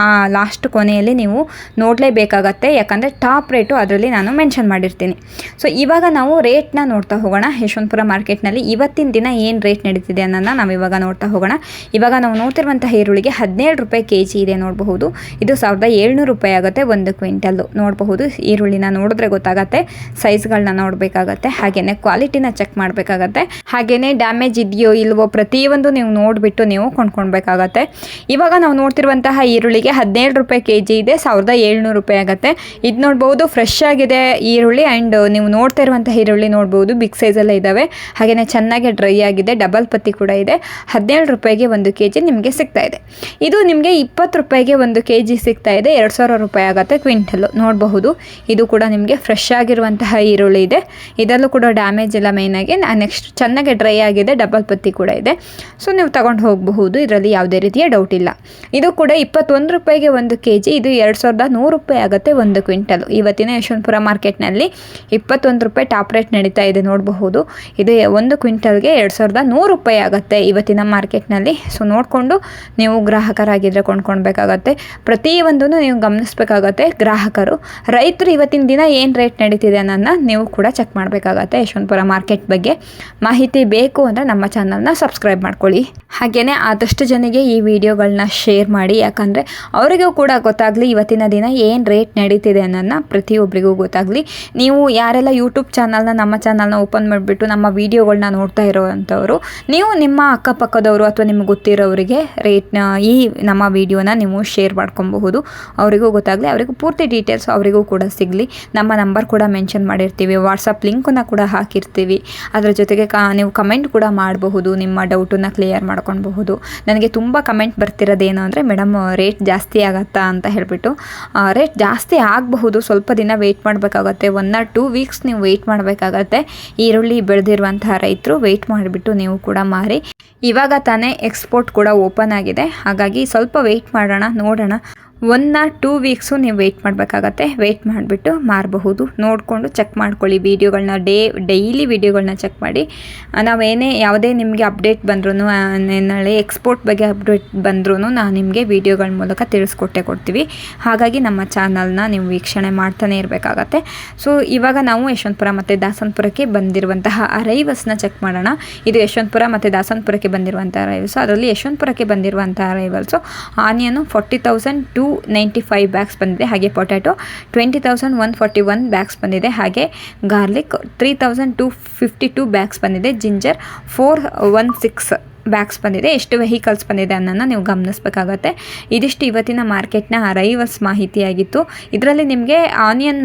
ಆ ಲಾಸ್ಟ್ ಕೊನೆಯಲ್ಲಿ ನೀವು ನೋಡಲೇಬೇಕಾಗತ್ತೆ. ಯಾಕಂದರೆ ಟಾಪ್ ರೇಟು ಅದರಲ್ಲಿ ನಾನು ಮೆನ್ಷನ್ ಮಾಡಿರ್ತೀನಿ. ಸೊ ಇವಾಗ ನಾವು ರೇಟ್ನ ನೋಡ್ತಾ ಹೋಗೋಣ. ಯಶವಂತಪುರ ಮಾರ್ಕೆಟ್ನಲ್ಲಿ ಇವತ್ತಿನ ದಿನ ಏನು ರೇಟ್ ನಡೀತಿದೆ ಅನ್ನೋದನ್ನ ನಾವು ಇವಾಗ ನೋಡ್ತಾ ಹೋಗೋಣ. ಇವಾಗ ನಾವು ನೋಡ್ತಿರುವಂಥ ಈರುಳ್ಳಿಗೆ 17 ರೂಪಾಯಿ ಕೆಜಿ ಇದೆ ನೋಡಬಹುದು. ಇದು 1,700 ರೂಪಾಯಿ ಆಗುತ್ತೆ ಒಂದು ಕ್ವಿಂಟಲ್ಲು. ನೋಡಬಹುದು, ಈರುಳ್ಳಿನ ನೋಡಿದ್ರೆ ಗೊತ್ತಾಗತ್ತೆ, ಸೈಜ್ಗಳನ್ನ ನೋಡಬೇಕಾಗತ್ತೆ, ಹಾಗೆಯೇ ಕ್ವಾಲಿಟಿನ ಚೆಕ್ ಮಾಡಬೇಕಾಗತ್ತೆ, ಹಾಗೆಯೇ ಡ್ಯಾಮೇಜ್ ಇದೆಯೋ ಇಲ್ವೋ ಪ್ರತಿಯೊಂದು ನೀವು ನೋಡಿಬಿಟ್ಟು ನೀವು ಕೊಂಡ್ಕೊಳ್ಬೇಕಾಗತ್ತೆ. ಇವಾಗ ನಾವು ನೋಡ್ತಿರುವಂತಹ ಈರುಳ್ಳಿಗೆ 17 ರೂಪಾಯಿ ಕೆಜಿ ಇದೆ, 1,700 ರೂಪಾಯಿ ಆಗುತ್ತೆ. ಇದು ನೋಡ್ಬೋದು ಫ್ರೆಶ್ ಆಗಿದೆ ಈರುಳ್ಳಿ. ಆ್ಯಂಡ್ ನೀವು ನೋಡ್ತಾ ಇರುವಂಥ ಈರುಳ್ಳಿ ನೋಡ್ಬೋದು ಬಿಗ್ ಸೈಜಲ್ಲೇ ಇದ್ದಾವೆ, ಹಾಗೆಯೇ ಚೆನ್ನಾಗಿ ಡ್ರೈ ಆಗಿದೆ, ಡಬಲ್ ಪತ್ತಿ ಕೂಡ ಇದೆ. 17 ರೂಪಾಯಿಗೆ ಒಂದು ಕೆಜಿ ನಿಮಗೆ ಸಿಗ್ತಾ ಇದೆ. ಇದು ನಿಮಗೆ 20 ರೂಪಾಯಿಗೆ ಒಂದು ಕೆಜಿ ಸಿಗ್ತಾ ಇದೆ, 2,000 ರೂಪಾಯಿ ಆಗುತ್ತೆ ಕ್ವಿಂಟಲ್ಲು. ನೋಡಬಹುದು, ಇದು ಕೂಡ ನಿಮಗೆ ಫ್ರೆಶ್ ಆಗಿರುವಂತಹ ಈರುಳ್ಳಿ ಇದೆ. ಇದರಲ್ಲೂ ಕೂಡ ಡ್ಯಾಮೇಜ್ ಇಲ್ಲ. ಮೇಯ್ನಾಗಿ ನೆಕ್ಸ್ಟ್ ಚೆನ್ನಾಗಿ ಡ್ರೈ ಆಗಿದೆ, ಡಬಲ್ ಪತ್ತಿ ಕೂಡ ಇದೆ. ಸೊ ನೀವು ತಗೊಂಡು ಹೋಗಬಹುದು, ಇದರಲ್ಲಿ ಯಾವುದೇ ರೀತಿಯ ಡೌಟ್ ಇಲ್ಲ. ಇದು ಕೂಡ 21 ರೂಪಾಯಿಗೆ ಒಂದು ಕೆಜಿ, ಇದು 2,100 ರೂಪಾಯಿ ಆಗುತ್ತೆ ಒಂದು ಕ್ವಿಂಟಲ್. ಇವತ್ತಿನ ಯಶವಂತಪುರ ಮಾರ್ಕೆಟ್ನಲ್ಲಿ 21 ರೂಪಾಯಿ ಟಾಪ್ ರೇಟ್ ನಡೀತಾ ಇದೆ ನೋಡಬಹುದು. ಇದು ಒಂದು ಕ್ವಿಂಟಲ್ಗೆ 2,100 ರೂಪಾಯಿ ಆಗುತ್ತೆ ಇವತ್ತಿನ ಮಾರ್ಕೆಟ್ನಲ್ಲಿ. ಸೊ ನೋಡಿಕೊಂಡು ನೀವು ಗ್ರಾಹಕರಾಗಿದ್ದರೆ ಕೊಂಡ್ಕೊಳ್ಬೇಕಾಗತ್ತೆ. ಪ್ರತಿಯೊಂದನ್ನು ನೀವು ಗಮನಿಸಬೇಕಾಗತ್ತೆ ಗ್ರಾಹಕರು. ರೈತರು ಇವತ್ತಿನ ದಿನ ಏನು ರೇಟ್ ನಡೀತಿದೆ ಅನ್ನೋದನ್ನ ನೀವು ಕೂಡ ಚೆಕ್ ಮಾಡಬೇಕಾಗತ್ತೆ. ಯಶವಂತಪುರ ಮಾರ್ಕೆಟ್ ಬಗ್ಗೆ ಮಾಹಿತಿ ಬೇಕು ಅಂದರೆ ನಮ್ಮ ಚಾನಲ್ನ ಸಬ್ಸ್ಕ್ರೈಬ್ ಮಾಡ್ಕೊಳ್ಳಿ. ಹಾಗೆಯೇ ಆದಷ್ಟು ಜನರಿಗೆ ಈ ವಿಡಿಯೋಗಳನ್ನ ಶೇರ್ ಮಾಡಿ, ಯಾಕಂದರೆ ಅವರಿಗೂ ಕೂಡ ಗೊತ್ತಾಗಲಿ ಇವತ್ತಿನ ದಿನ ಏನು ರೇಟ್ ನಡೀತಿದೆ ಅನ್ನೋದನ್ನ ಪ್ರತಿಯೊಬ್ಬರಿಗೂ ಗೊತ್ತಾಗಲಿ. ನೀವು ಯಾರೆಲ್ಲ ಯೂಟ್ಯೂಬ್ ಚಾನಲ್ನ ನಮ್ಮ ಚಾನಲ್ನ ಓಪನ್ ಮಾಡಿಬಿಟ್ಟು ನಮ್ಮ ವೀಡಿಯೋಗಳನ್ನ ನೋಡ್ತಾ ಇರೋವಂಥವ್ರು, ನೀವು ನಿಮ್ಮ ಅಕ್ಕಪಕ್ಕದವರು ಅಥವಾ ನಿಮ್ಗೆ ಗೊತ್ತಿರೋರಿಗೆ ರೇಟ್ನ ಈ ನಮ್ಮ ವೀಡಿಯೋನ ನೀವು ಶೇರ್ ಮಾಡ್ಕೊಬಹುದು. ಅವರಿಗೂ ಗೊತ್ತಾಗಲಿ, ಅವರಿಗೂ ಪೂರ್ತಿ ಡೀಟೇಲ್ಸ್ ಅವರಿಗೂ ಕೂಡ ಸಿಗಲಿ. ನಮ್ಮ ನಂಬರ್ ಕೂಡ ಮೆನ್ಷನ್ ಮಾಡಿರ್ತೀವಿ, ವಾಟ್ಸಪ್ ಲಿಂಕನ್ನು ಕೂಡ ಹಾಕಿರ್ತೀವಿ. ಅದರ ಜೊತೆಗೆ ನೀವು ಕಮೆಂಟ್ ಕೂಡ ಮಾಡಬಹುದು, ನಿಮ್ಮ ಡೌಟನ್ನು ಕ್ಲಿಯರ್ ಮಾಡ್ಕೊಳ್ಬಹುದು. ನನಗೆ ತುಂಬ ಕಮೆಂಟ್ ಬರ್ತಿರೋದೇನು ಅಂದರೆ, ಮೇಡಮ್ ರೇಟ್ ಜಾಸ್ತಿ ಆಗತ್ತಾ ಅಂತ ಹೇಳಿಬಿಟ್ಟು. ರೇಟ್ ಜಾಸ್ತಿ ಆಗಬಹುದು, ಸ್ವಲ್ಪ ದಿನ ವೆಯ್ಟ್ ಮಾಡಬೇಕಾಗತ್ತೆ. 1 or 2 ವೀಕ್ಸ್ ನೀವು ವೆಯ್ಟ್ ಮಾಡಬೇಕಾಗತ್ತೆ. ಈರುಳ್ಳಿ ಬೆಳೆದಿರುವಂತಹ ರೈತರು ವೆಯ್ಟ್ ಮಾಡಿಬಿಟ್ಟು ನೀವು ಕೂಡ ಮಾರಿ. ಇವಾಗ ತಾನೇ ಎಕ್ಸ್ಪೋರ್ಟ್ ಕೂಡ ಓಪನ್ ಆಗಿದೆ, ಹಾಗಾಗಿ ಸ್ವಲ್ಪ ವೆಯ್ಟ್ ಮಾಡೋಣ, ನೋಡೋಣ. 1 or 2 ವೀಕ್ಸು ನೀವು ವೆಯ್ಟ್ ಮಾಡಬೇಕಾಗತ್ತೆ. ವೆಯ್ಟ್ ಮಾಡಿಬಿಟ್ಟು ಮಾರಬಹುದು. ನೋಡಿಕೊಂಡು ಚೆಕ್ ಮಾಡ್ಕೊಳ್ಳಿ ವೀಡಿಯೋಗಳನ್ನ, ಡೈಲಿ ವೀಡಿಯೋಗಳನ್ನ ಚೆಕ್ ಮಾಡಿ. ನಾವೇನೇ ಯಾವುದೇ ನಿಮಗೆ ಅಪ್ಡೇಟ್ ಬಂದ್ರೂ, ನಾಳೆ ಎಕ್ಸ್ಪೋರ್ಟ್ ಬಗ್ಗೆ ಅಪ್ಡೇಟ್ ಬಂದ್ರೂ ನಾನು ನಿಮಗೆ ವೀಡಿಯೋಗಳ ಮೂಲಕ ಕೊಡ್ತೀವಿ. ಹಾಗಾಗಿ ನಮ್ಮ ಚಾನಲ್ನ ನೀವು ವೀಕ್ಷಣೆ ಮಾಡ್ತಾನೆ ಇರಬೇಕಾಗತ್ತೆ. ಸೊ ಇವಾಗ ನಾವು ಯಶವಂತಪುರ ಮತ್ತು ದಾಸನಪುರಕ್ಕೆ ಬಂದಿರುವಂತಹ ಅರೈವಲ್ಸ್ನ ಚೆಕ್ ಮಾಡೋಣ. ಇದು ಯಶವಂತಪುರ ಮತ್ತು ದಾಸನಪುರಕ್ಕೆ ಬಂದಿರುವಂಥ ಅರೈವಲ್ಸು. ಅದರಲ್ಲಿ ಯಶವಂತಪುರಕ್ಕೆ ಬಂದಿರುವಂಥ ಅರೈವಲ್ಸು ಆನಿಯನು 40,295 ಬ್ಯಾಗ್ಸ್ ಬಂದಿದೆ. ಹಾಗೆ ಪೊಟ್ಯಾಟೊ 20,141 ಬ್ಯಾಗ್ಸ್ ಬಂದಿದೆ. ಹಾಗೆ ಗಾರ್ಲಿಕ್ 3,252 ಬ್ಯಾಗ್ಸ್ ಬಂದಿದೆ. ಜಿಂಜರ್ 416 ಬ್ಯಾಗ್ಸ್ ಬಂದಿದೆ. ಎಷ್ಟು ವೆಹಿಕಲ್ಸ್ ಬಂದಿದೆ ಅನ್ನೋದನ್ನ ನೀವು ಗಮನಿಸಬೇಕಾಗತ್ತೆ. ಇದಿಷ್ಟು ಇವತ್ತಿನ ಮಾರ್ಕೆಟ್ನ ಅರೈವಲ್ಸ್ ಮಾಹಿತಿಯಾಗಿತ್ತು. ಇದರಲ್ಲಿ ನಿಮಗೆ ಆನಿಯನ್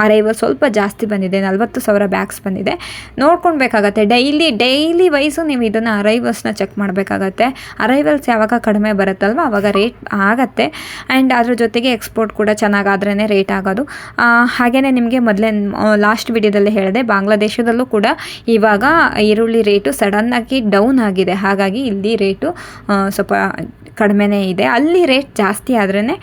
ಅರೈವಲ್ ಸ್ವಲ್ಪ ಜಾಸ್ತಿ ಬಂದಿದೆ, 40,000 ಬ್ಯಾಗ್ಸ್ ಬಂದಿದೆ. ನೋಡ್ಕೊಳ್ಬೇಕಾಗತ್ತೆ. ಡೈಲಿ ವೈಸು ನೀವು ಇದನ್ನು ಅರೈವಲ್ಸ್ನ ಚೆಕ್ ಮಾಡಬೇಕಾಗತ್ತೆ. ಅರೈವಲ್ಸ್ ಯಾವಾಗ ಕಡಿಮೆ ಬರುತ್ತಲ್ವ ಆವಾಗ ರೇಟ್ ಆಗತ್ತೆ. ಆ್ಯಂಡ್ ಅದ್ರ ಜೊತೆಗೆ ಎಕ್ಸ್ಪೋರ್ಟ್ ಕೂಡ ಚೆನ್ನಾಗಾದ್ರೇ ರೇಟ್ ಆಗೋದು. ಹಾಗೆಯೇ ನಿಮಗೆ ಮೊದಲೇ ಲಾಸ್ಟ್ ವಿಡಿಯೋದಲ್ಲಿ ಹೇಳಿದೆ, ಬಾಂಗ್ಲಾದೇಶದಲ್ಲೂ ಕೂಡ ಇವಾಗ ಈರುಳ್ಳಿ ರೇಟು ಸಡನ್ನಾಗಿ ಡೌನ್ ಆಗಿದೆ. ಹಾಗಾಗಿ ಇಲ್ಲಿ ರೇಟು ಸ್ವಲ್ಪ ಕಡಿಮೆನೇ ಇದೆ. ಅಲ್ಲಿ ರೇಟ್ ಜಾಸ್ತಿ ಆದ್ರೇ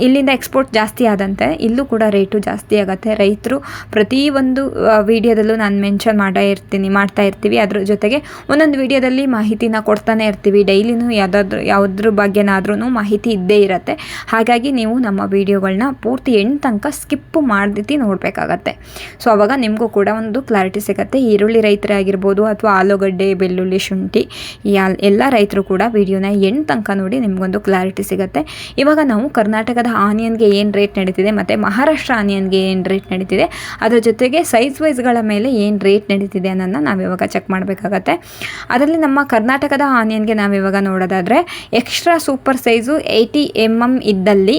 ಇಲ್ಲಿಂದ ಎಕ್ಸ್ಪೋರ್ಟ್ ಜಾಸ್ತಿ ಆದಂತೆ ಇಲ್ಲೂ ಕೂಡ ರೇಟು ಜಾಸ್ತಿ ಆಗುತ್ತೆ. ರೈತರು ಪ್ರತಿಯೊಂದು ವಿಡಿಯೋದಲ್ಲೂ ನಾನು ಮೆನ್ಷನ್ ಮಾಡ್ತಾ ಇರ್ತೀವಿ. ಅದ್ರ ಜೊತೆಗೆ ಒಂದೊಂದು ವಿಡಿಯೋದಲ್ಲಿ ಮಾಹಿತಿನ ಕೊಡ್ತಾನೆ ಇರ್ತೀವಿ. ಡೈಲಿನೂ ಯಾವುದ್ರ ಬಗ್ಗೆನಾದ್ರೂ ಮಾಹಿತಿ ಇದ್ದೇ ಇರುತ್ತೆ. ಹಾಗಾಗಿ ನೀವು ನಮ್ಮ ವಿಡಿಯೋಗಳನ್ನ ಪೂರ್ತಿ ಎಂಡ್ ತನಕ ಸ್ಕಿಪ್ ಮಾಡ್ದಿ ನೋಡಬೇಕಾಗತ್ತೆ. ಸೊ ಅವಾಗ ನಿಮಗೂ ಕೂಡ ಒಂದು ಕ್ಲಾರಿಟಿ ಸಿಗುತ್ತೆ. ಈರುಳ್ಳಿ ರೈತರೇ ಆಗಿರ್ಬೋದು ಅಥವಾ ಆಲೂಗಡ್ಡೆ, ಬೆಳ್ಳುಳ್ಳಿ, ಶುಂಠಿ ಎಲ್ಲ ರೈತರು ಕೂಡ ವಿಡಿಯೋನ ಎಂಡ್ ತನಕ ನೋಡಿ ನಿಮಗೊಂದು ಕ್ಲಾರಿಟಿ ಸಿಗುತ್ತೆ. ಇವಾಗ ನಾವು ಕರ್ನಾಟಕದ ಆನಿಯನ್ಗೆ ಏನು ರೇಟ್ ನಡೀತಿದೆ ಮತ್ತು ಮಹಾರಾಷ್ಟ್ರ ಆನಿಯನ್ಗೆ ಏನು ರೇಟ್ ನಡೀತಿದೆ, ಅದರ ಜೊತೆಗೆ ಸೈಜ್ ವೈಸ್ಗಳ ಮೇಲೆ ಏನು ರೇಟ್ ನಡೀತಿದೆ ಅನ್ನೋದನ್ನ ನಾವಿವಾಗ ಚೆಕ್ ಮಾಡಬೇಕಾಗತ್ತೆ. ಅದರಲ್ಲಿ ನಮ್ಮ ಕರ್ನಾಟಕದ ಆನಿಯನ್ಗೆ ನಾವಿವಾಗ ನೋಡೋದಾದರೆ ಎಕ್ಸ್ಟ್ರಾ ಸೂಪರ್ ಸೈಜು 80 mm ಇದ್ದಲ್ಲಿ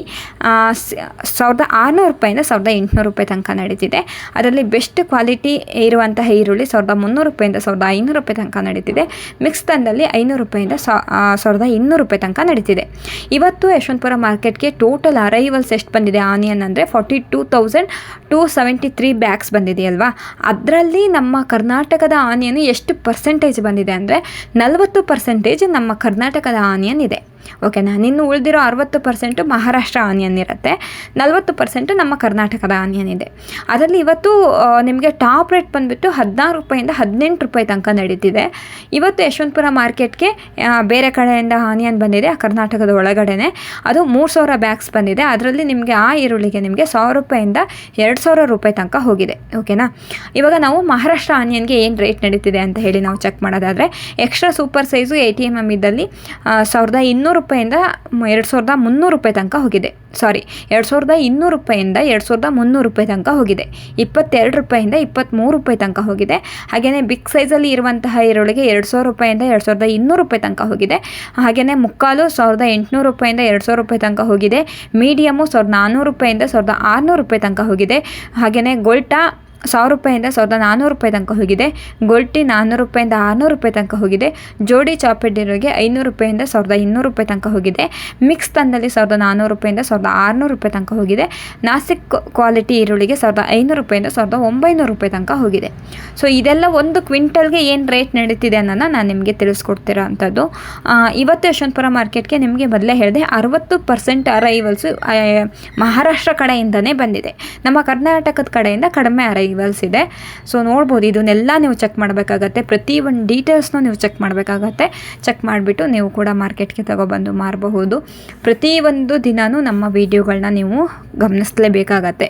1600 ರೂಪಾಯಿಂದ 1800 ರೂಪಾಯಿ ತನಕ ನಡೀತಿದೆ. ಅದರಲ್ಲಿ ಬೆಸ್ಟ್ ಕ್ವಾಲಿಟಿ ಇರುವಂತಹ ಈರುಳ್ಳಿ 1300 ರೂಪಾಯಿಂದ 1500 ರೂಪಾಯಿ ತನಕ ನಡೀತಿದೆ. ಮಿಕ್ಸ್ ತಂದಲ್ಲಿ 500 ರೂಪಾಯಿಂದ 1200 ರೂಪಾಯಿ ತನಕ ನಡೀತಿದೆ. ಇವತ್ತು ಯಶವಂತಪುರ ಮಾರ್ಕೆಟ್ಗೆ ಟೋಟಲ್ ಅರೈವಲ್ಸ್ ಎಷ್ಟು ಬಂದಿದೆ ಆನಿಯನ್ ಅಂದರೆ 42,273 ಬ್ಯಾಗ್ಸ್ ಬಂದಿದೆಯಲ್ವಾ. ಅದರಲ್ಲಿ ನಮ್ಮ ಕರ್ನಾಟಕದ ಆನಿಯನ್ ಎಷ್ಟು ಪರ್ಸೆಂಟೇಜ್ ಬಂದಿದೆ ಅಂದರೆ 40% ನಮ್ಮ ಕರ್ನಾಟಕದ ಆನಿಯನ್ ಇದೆ. ಓಕೆನಾ. ಇನ್ನು ಉಳಿದಿರೋ 60% ಮಹಾರಾಷ್ಟ್ರ ಆನಿಯನ್ ಇರುತ್ತೆ, 40% ನಮ್ಮ ಕರ್ನಾಟಕದ ಆನಿಯನ್ ಇದೆ. ಅದರಲ್ಲಿ ಇವತ್ತು ನಿಮಗೆ ಟಾಪ್ ರೇಟ್ ಬಂದುಬಿಟ್ಟು 16 ರೂಪಾಯಿಂದ 18 ರೂಪಾಯಿ ತನಕ ನಡೀತಿದೆ. ಇವತ್ತು ಯಶವಂತಪುರ ಮಾರ್ಕೆಟ್ಗೆ ಬೇರೆ ಕಡೆಯಿಂದ ಆನಿಯನ್ ಬಂದಿದೆ ಕರ್ನಾಟಕದ ಒಳಗಡೆನೆ, ಅದು 3000 ಬ್ಯಾಗ್ಸ್ ಬಂದಿದೆ. ಅದರಲ್ಲಿ ನಿಮಗೆ ಆ ಈರುಳ್ಳಿಗೆ ನಿಮಗೆ 1000 ರೂಪಾಯಿಂದ 2000 ರೂಪಾಯಿ ತನಕ ಹೋಗಿದೆ. ಓಕೆನಾ. ಇವಾಗ ನಾವು ಮಹಾರಾಷ್ಟ್ರ ಆನಿಯನ್ಗೆ ಏನು ರೇಟ್ ನಡೀತಿದೆ ಅಂತ ಹೇಳಿ ನಾವು ಚೆಕ್ ಮಾಡೋದಾದರೆ ಎಕ್ಸ್ಟ್ರಾ ಸೂಪರ್ ಸೈಜು 80 mm ಇದ್ದಲ್ಲಿ 1200 ರೂಪಾಯಿಂದ 2300 ರೂಪಾಯಿ ತನಕ ಹೋಗಿದೆ. 2200 ರೂಪಾಯಿಂದ 2300 ರೂಪಾಯಿ ತನಕ ಹೋಗಿದೆ. 22 ರೂಪಾಯಿಂದ 23 ರೂಪಾಯಿ ತನಕ ಹೋಗಿದೆ. ಹಾಗೆಯೇ ಬಿಗ್ ಸೈಜಲ್ಲಿ ಇರುವಂತಹ ಈರುಳ್ಳಿಗೆ 2000 ರೂಪಾಯಿಂದ 2200 ರೂಪಾಯಿ ತನಕ ಹೋಗಿದೆ. ಹಾಗೆಯೇ ಮುಕ್ಕಾಲು 1800 ರೂಪಾಯಿಂದ 2000 ರೂಪಾಯಿ ತನಕ ಹೋಗಿದೆ. ಮೀಡಿಯಮು 1400 ರೂಪಾಯಿಂದ 1600 ರೂಪಾಯಿ ತನಕ ಹೋಗಿದೆ. ಹಾಗೆಯೇ ಗೋಲ್ಟಾ 1000 ರೂಪಾಯಿಂದ 1400 ರೂಪಾಯಿ ತನಕ ಹೋಗಿದೆ. ಗೋಲ್ಟಿ 400 ರೂಪಾಯಿಂದ 600 ರೂಪಾಯಿ ತನಕ ಹೋಗಿದೆ. ಜೋಡಿ ಚಾಪೆಡ್ ಈರುಳ್ಳಿಗೆ 500 ರೂಪಾಯಿಂದ 1200 ರೂಪಾಯಿ ತನಕ ಹೋಗಿದೆ. ಮಿಕ್ಸ್ ತಂದಲ್ಲಿ 1400 ರೂಪಾಯಿಂದ 1600 ರೂಪಾಯಿ ತನಕ ಹೋಗಿದೆ. ನಾಸಿಕ್ ಕ್ವಾಲಿಟಿ ಈರುಳ್ಳಿಗೆ 1500 ರೂಪಾಯಿಂದ 1900 ರೂಪಾಯಿ ತನಕ ಹೋಗಿದೆ. ಸೊ ಇದೆಲ್ಲ ಒಂದು ಕ್ವಿಂಟಲ್ಗೆ ಏನು ರೇಟ್ ನಡೀತಿದೆ ಅನ್ನೋದನ್ನ ನಾನು ನಿಮಗೆ ತಿಳಿಸ್ಕೊಡ್ತಿರೋ ಅಂಥದ್ದು. ಇವತ್ತು ಯಶವಂತಪುರ ಮಾರ್ಕೆಟ್ಗೆ ನಿಮಗೆ ಮೊದಲೇ ಹೇಳಿದೆ 60% ಅರೈವಲ್ಸು ಮಹಾರಾಷ್ಟ್ರ ಕಡೆಯಿಂದನೇ ಬಂದಿದೆ. ನಮ್ಮ ಕರ್ನಾಟಕದ ಕಡೆಯಿಂದ ಕಡಿಮೆ ಅರೈವಲ್ಸ್ ಇದೆ. ಸೊ ನೋಡ್ಬೋದು, ಇದನ್ನೆಲ್ಲ ನೀವು ಚೆಕ್ ಮಾಡಬೇಕಾಗತ್ತೆ. ಪ್ರತಿ ಒಂದು ಡೀಟೇಲ್ಸ್ನೂ ನೀವು ಚೆಕ್ ಮಾಡಬೇಕಾಗತ್ತೆ. ಚೆಕ್ ಮಾಡಿಬಿಟ್ಟು ನೀವು ಕೂಡ ಮಾರ್ಕೆಟ್ಗೆ ತಗೊಬಂದು ಮಾರಬಹುದು. ಪ್ರತಿಯೊಂದು ದಿನವೂ ನಮ್ಮ ವಿಡಿಯೋಗಳನ್ನ ನೀವು ಗಮನಿಸಲೇಬೇಕಾಗತ್ತೆ.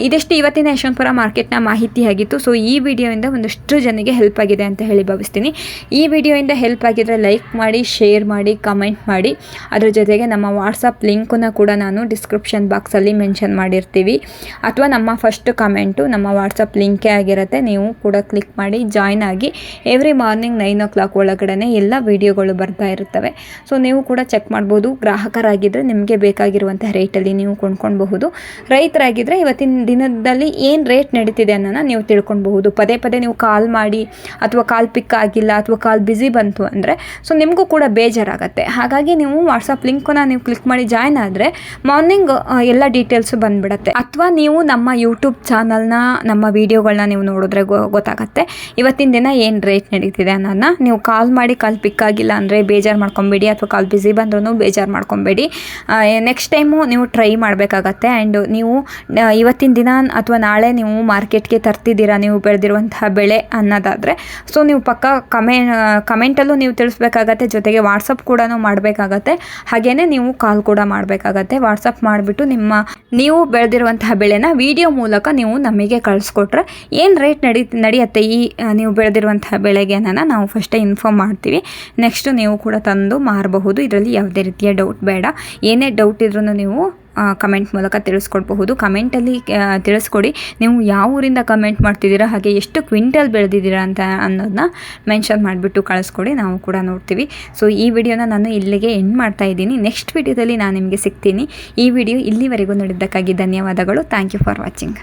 ಇದಿಷ್ಟು ಇವತ್ತಿನ ಯಶವಂತಪುರ ಮಾರ್ಕೆಟ್ನ ಮಾಹಿತಿಯಾಗಿತ್ತು. ಸೊ ಈ ವಿಡಿಯೋಯಿಂದ ಒಂದಷ್ಟು ಜನರಿಗೆ ಹೆಲ್ಪ್ ಆಗಿದೆ ಅಂತ ಹೇಳಿ ಭಾವಿಸ್ತೀನಿ. ಈ ವಿಡಿಯೋಯಿಂದ ಹೆಲ್ಪ್ ಆಗಿದ್ದರೆ ಲೈಕ್ ಮಾಡಿ, ಶೇರ್ ಮಾಡಿ, ಕಮೆಂಟ್ ಮಾಡಿ. ಅದರ ಜೊತೆಗೆ ನಮ್ಮ ವಾಟ್ಸಪ್ ಲಿಂಕನ್ನು ಕೂಡ ನಾನು ಡಿಸ್ಕ್ರಿಪ್ಷನ್ ಬಾಕ್ಸಲ್ಲಿ ಮೆನ್ಷನ್ ಮಾಡಿರ್ತೀವಿ. ಅಥವಾ ನಮ್ಮ ಫಸ್ಟ್ ಕಮೆಂಟು ನಮ್ಮ ವಾಟ್ಸಪ್ ಲಿಂಕೇ ಆಗಿರುತ್ತೆ. ನೀವು ಕೂಡ ಕ್ಲಿಕ್ ಮಾಡಿ ಜಾಯ್ನ್ ಆಗಿ. ಎವ್ರಿ ಮಾರ್ನಿಂಗ್ 9 o'clock ಒಳಗಡೆ ಎಲ್ಲ ವಿಡಿಯೋಗಳು ಬರ್ತಾ ಇರುತ್ತವೆ. ಸೊ ನೀವು ಕೂಡ ಚೆಕ್ ಮಾಡ್ಬೋದು. ಗ್ರಾಹಕರಾಗಿದ್ದರೆ ನಿಮಗೆ ಬೇಕಾಗಿರುವಂಥ ರೇಟಲ್ಲಿ ನೀವು ಕೊಂಡ್ಕೊಳ್ಬಹುದು. ರೈತರಾಗಿದ್ದರೆ ಇವತ್ತಿನ ದಿನದಲ್ಲಿ ಏನು ರೇಟ್ ನಡೀತಿದೆ ಅನ್ನೋದನ್ನ ನೀವು ತಿಳ್ಕೊಳ್ಬಹುದು. ಪದೇ ಪದೇ ನೀವು ಕಾಲ್ ಮಾಡಿ ಅಥವಾ ಕಾಲ್ ಪಿಕ್ ಆಗಿಲ್ಲ ಅಥವಾ ಕಾಲ್ ಬ್ಯುಸಿ ಬಂತು ಅಂದರೆ ಸೊ ನಿಮಗೂ ಕೂಡ ಬೇಜಾರಾಗುತ್ತೆ. ಹಾಗಾಗಿ ನೀವು ವಾಟ್ಸಪ್ ಲಿಂಕನ್ನು ನೀವು ಕ್ಲಿಕ್ ಮಾಡಿ ಜಾಯ್ನ್ ಆದರೆ ಮಾರ್ನಿಂಗ್ ಎಲ್ಲ ಡೀಟೇಲ್ಸು ಬಂದುಬಿಡುತ್ತೆ. ಅಥವಾ ನೀವು ನಮ್ಮ ಯೂಟ್ಯೂಬ್ ಚಾನಲ್ನ ನಮ್ಮ ವೀಡಿಯೋಗಳನ್ನ ನೀವು ನೋಡಿದ್ರೆ ಗೊತ್ತಾಗುತ್ತೆ ಇವತ್ತಿನ ದಿನ ಏನು ರೇಟ್ ನಡೀತಿದೆ ಅನ್ನೋದನ್ನ. ನೀವು ಕಾಲ್ ಮಾಡಿ ಕಾಲ್ ಪಿಕ್ ಆಗಿಲ್ಲ ಅಂದರೆ ಬೇಜಾರು ಮಾಡ್ಕೊಬೇಡಿ, ಅಥವಾ ಕಾಲ್ ಬ್ಯುಸಿ ಬಂದ್ರೂ ಬೇಜಾರು ಮಾಡ್ಕೊಬೇಡಿ. ನೆಕ್ಸ್ಟ್ ಟೈಮು ನೀವು ಟ್ರೈ ಮಾಡಬೇಕಾಗತ್ತೆ. ಆ್ಯಂಡ್ ನೀವು ಇವತ್ತಿನ ದಿನ ಅಥವಾ ನಾಳೆ ನೀವು ಮಾರ್ಕೆಟ್ಗೆ ತರ್ತಿದ್ದೀರಾ ನೀವು ಬೆಳೆದಿರುವಂತಹ ಬೆಳೆ ಅನ್ನೋದಾದರೆ ಸೊ ನೀವು ಪಕ್ಕ ಕಮೆಂಟಲ್ಲೂ ನೀವು ತಿಳಿಸ್ಬೇಕಾಗತ್ತೆ. ಜೊತೆಗೆ ವಾಟ್ಸಪ್ ಕೂಡ ಮಾಡಬೇಕಾಗತ್ತೆ. ಹಾಗೆಯೇ ನೀವು ಕಾಲ್ ಕೂಡ ಮಾಡಬೇಕಾಗತ್ತೆ. ವಾಟ್ಸಪ್ ಮಾಡಿಬಿಟ್ಟು ನೀವು ಬೆಳೆದಿರುವಂತಹ ಬೆಳೆನ ವಿಡಿಯೋ ಮೂಲಕ ನೀವು ನಮಗೆ ಕಳಿಸ್ಕೊಟ್ರೆ ಏನು ರೇಟ್ ನಡೆಯುತ್ತೆ ಈ ನೀವು ಬೆಳೆದಿರುವಂತಹ ಬೆಳೆಗೆ ಅನ್ನೋಣ ನಾವು ಫಸ್ಟೇ ಇನ್ಫಾರ್ಮ್ ಮಾಡ್ತೀವಿ. ನೆಕ್ಸ್ಟು ನೀವು ಕೂಡ ತಂದು ಮಾರಬಹುದು. ಇದರಲ್ಲಿ ಯಾವುದೇ ರೀತಿಯ ಡೌಟ್ ಬೇಡ. ಏನೇ ಡೌಟ್ ಇದ್ರೂ ನೀವು ಕಮೆಂಟ್ ಮೂಲಕ ತಿಳಿಸ್ಕೊಡ್ಬಹುದು. ಕಮೆಂಟಲ್ಲಿ ತಿಳಿಸ್ಕೊಡಿ ನೀವು ಯಾವ ಊರಿಂದ ಕಮೆಂಟ್ ಮಾಡ್ತಿದ್ದೀರಾ, ಹಾಗೆ ಎಷ್ಟು ಕ್ವಿಂಟಲ್ ಬೆಳೆದಿದ್ದೀರಾ ಅಂತ ಅನ್ನೋದನ್ನ ಮೆನ್ಷನ್ ಮಾಡಿಬಿಟ್ಟು ಕಳಿಸ್ಕೊಡಿ, ನಾವು ಕೂಡ ನೋಡ್ತೀವಿ. ಸೊ ಈ ವಿಡಿಯೋನ ನಾನು ಇಲ್ಲಿಗೆ ಎಂಡ್ ಮಾಡ್ತಾ ಇದ್ದೀನಿ. ನೆಕ್ಸ್ಟ್ ವಿಡಿಯೋದಲ್ಲಿ ನಾನು ನಿಮಗೆ ಸಿಗ್ತೀನಿ. ಈ ವಿಡಿಯೋ ಇಲ್ಲಿವರೆಗೂ ನೋಡಿದ್ದಕ್ಕಾಗಿ ಧನ್ಯವಾದಗಳು. Thank you for watching.